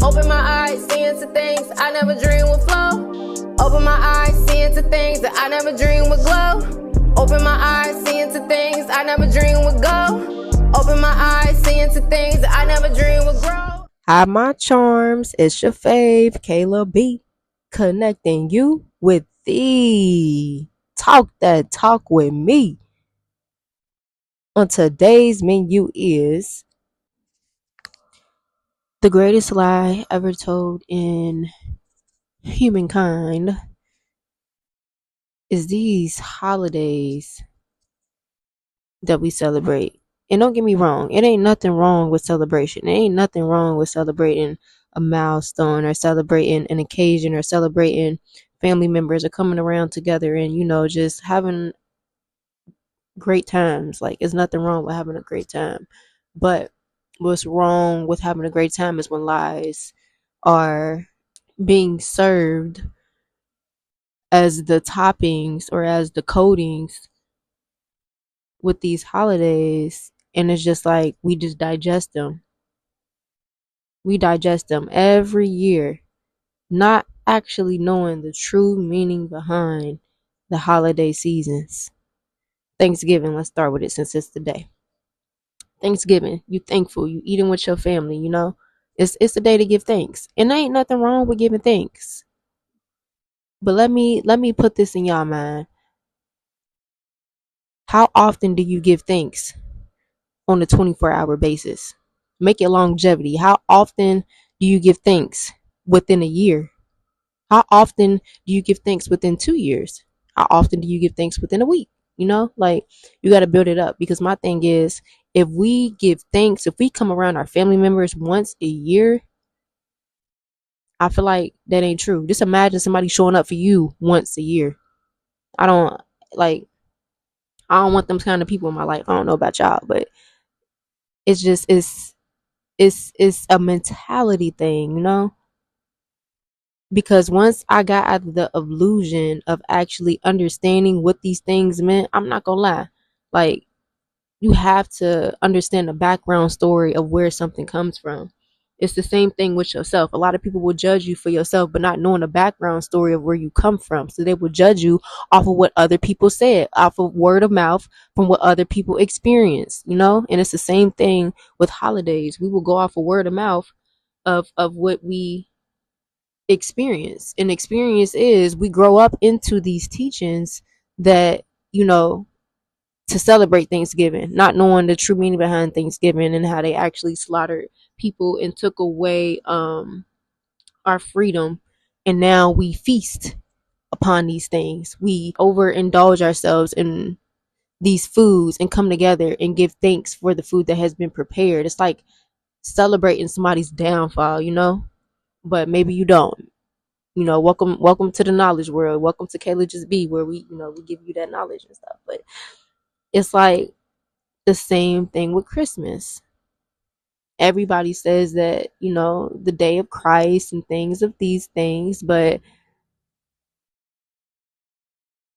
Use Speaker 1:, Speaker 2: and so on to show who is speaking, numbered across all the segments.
Speaker 1: Open my eyes, seeing to things I never dreamed would flow. Open my eyes, seeing to things that I never dreamed would glow. Open my eyes, seeing to things I never dreamed would go. Open my eyes, seeing to things that I never dreamed would grow.
Speaker 2: Hi, my charms. It's your fave, Kayla B, connecting you with thee. Talk that talk with me. On today's menu is the greatest lie ever told in humankind is these holidays that we celebrate. And don't get me wrong, it ain't nothing wrong with celebration. It ain't nothing wrong with celebrating a milestone or celebrating an occasion or celebrating family members are coming around together and, just having great times. Like, it's nothing wrong with having a great time. But what's wrong with having a great time is when lies are being served as the toppings or as the coatings with these holidays, and it's just like we just digest them. We digest them every year, not actually knowing the true meaning behind the holiday seasons. Thanksgiving, let's start with it since it's the day. Thanksgiving, you thankful, you eating with your family, It's a day to give thanks. And there ain't nothing wrong with giving thanks. But let me put this in y'all mind. How often do you give thanks on a 24-hour basis? Make it longevity. How often do you give thanks within a year? How often do you give thanks within 2 years? How often do you give thanks within a week? Like, you got to build it up, because my thing is, if we give thanks, if we come around our family members once a year, I feel like that ain't true. Just imagine somebody showing up for you once a year. I don't want them kind of people in my life. I don't know about y'all, but it's just it's a mentality thing, because once I got out of the illusion of actually understanding what these things meant, I'm not gonna lie, like, you have to understand the background story of where something comes from. It's the same thing with yourself. A lot of people will judge you for yourself, but not knowing the background story of where you come from. So they will judge you off of what other people said, off of word of mouth, from what other people experience, And it's the same thing with holidays. We will go off of word of mouth of what we experience. And experience is we grow up into these teachings that, to celebrate Thanksgiving, not knowing the true meaning behind Thanksgiving and how they actually slaughtered people and took away our freedom. And now we feast upon these things. We overindulge ourselves in these foods and come together and give thanks for the food that has been prepared. It's like celebrating somebody's downfall, but maybe you don't. Welcome to the knowledge world. Welcome to Kayla Just Be, where we give you that knowledge and stuff. But it's like the same thing with Christmas. Everybody says that, the day of Christ and things of these things, but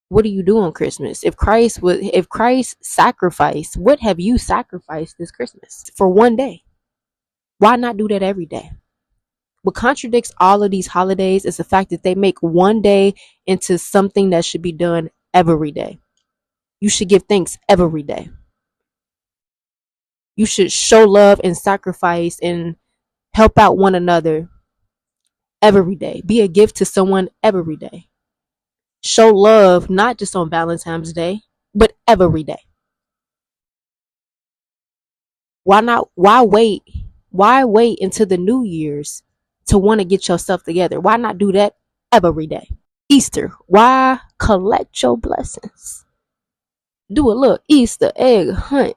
Speaker 2: what do you do on Christmas? If Christ sacrificed, what have you sacrificed this Christmas for one day? Why not do that every day? What contradicts all of these holidays is the fact that they make one day into something that should be done every day. You should give thanks every day. You should show love and sacrifice and help out one another every day. Be a gift to someone every day. Show love not just on Valentine's Day, but every day. Why not? Why wait? Why wait until the New Year's to want to get yourself together? Why not do that every day? Easter, why collect your blessings? Do a little Easter egg hunt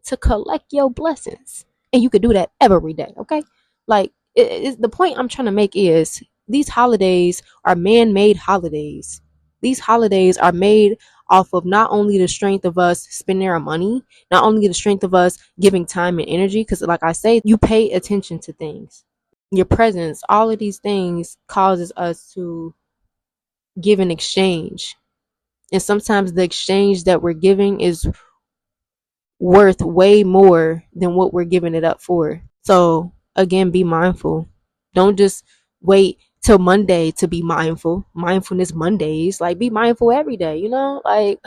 Speaker 2: to collect your blessings. And you could do that every day, okay? Like, the point I'm trying to make is these holidays are man-made holidays. These holidays are made off of not only the strength of us spending our money, not only the strength of us giving time and energy, because like I say, you pay attention to things. Your presence, all of these things causes us to give an exchange. And sometimes the exchange that we're giving is worth way more than what we're giving it up for. So again, be mindful. Don't just wait till Monday to be mindful. Mindfulness Mondays. Like, be mindful every day, you know? Like,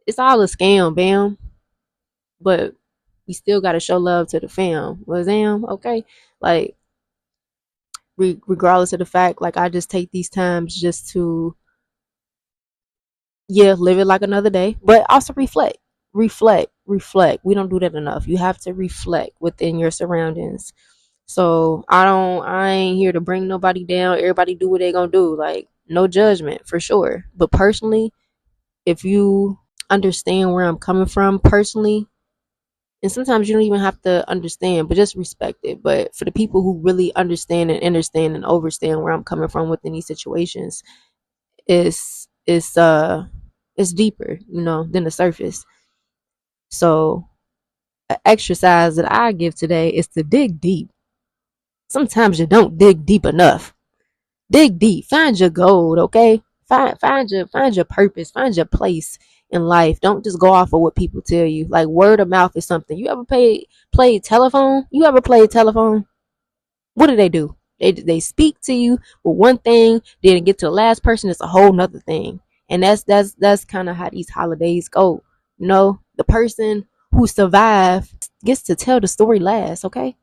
Speaker 2: it's all a scam, bam. But we still got to show love to the fam. Was am okay? Like, regardless of the fact, like, I just take these times just to, yeah, live it like another day, but also reflect. Reflect. We don't do that enough. You have to reflect within your surroundings. So I ain't here to bring nobody down. Everybody do what they gonna do. Like, no judgment for sure. But personally, if you understand where I'm coming from personally, and sometimes you don't even have to understand, but just respect it. But for the people who really understand and understand and overstand where I'm coming from within these situations, it's deeper, you know, than the surface. So an exercise that I give today is to dig deep. Sometimes you don't dig deep enough. Dig deep. Find your gold, okay? Find your purpose. Find your place in life. Don't just go off of what people tell you. Like, word of mouth is something. You ever played telephone? You ever played telephone? What do? They speak to you with one thing, then get to the last person, it's a whole nother thing. And that's kind of how these holidays go. You know, the person who survived gets to tell the story last, okay?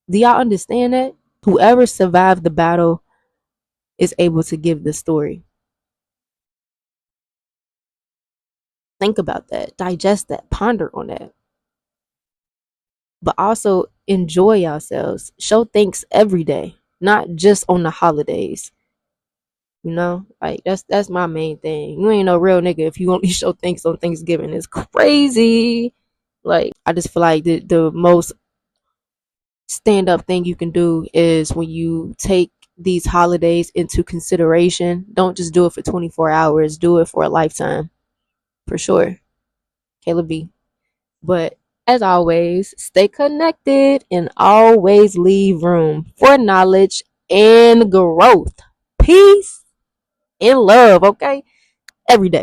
Speaker 2: Do y'all understand that? Whoever survived the battle is able to give the story. Think about that, digest that, ponder on that. But also enjoy yourselves. Show thanks every day, not just on the holidays. You know, like, that's my main thing. You ain't no real nigga if you only show thanks on Thanksgiving. It's crazy. Like, I just feel like the most stand up thing you can do is when you take these holidays into consideration. Don't just do it for 24 hours. Do it for a lifetime. For sure. Kayla B. But as always, stay connected and always leave room for knowledge and growth. Peace and love, okay? Every day.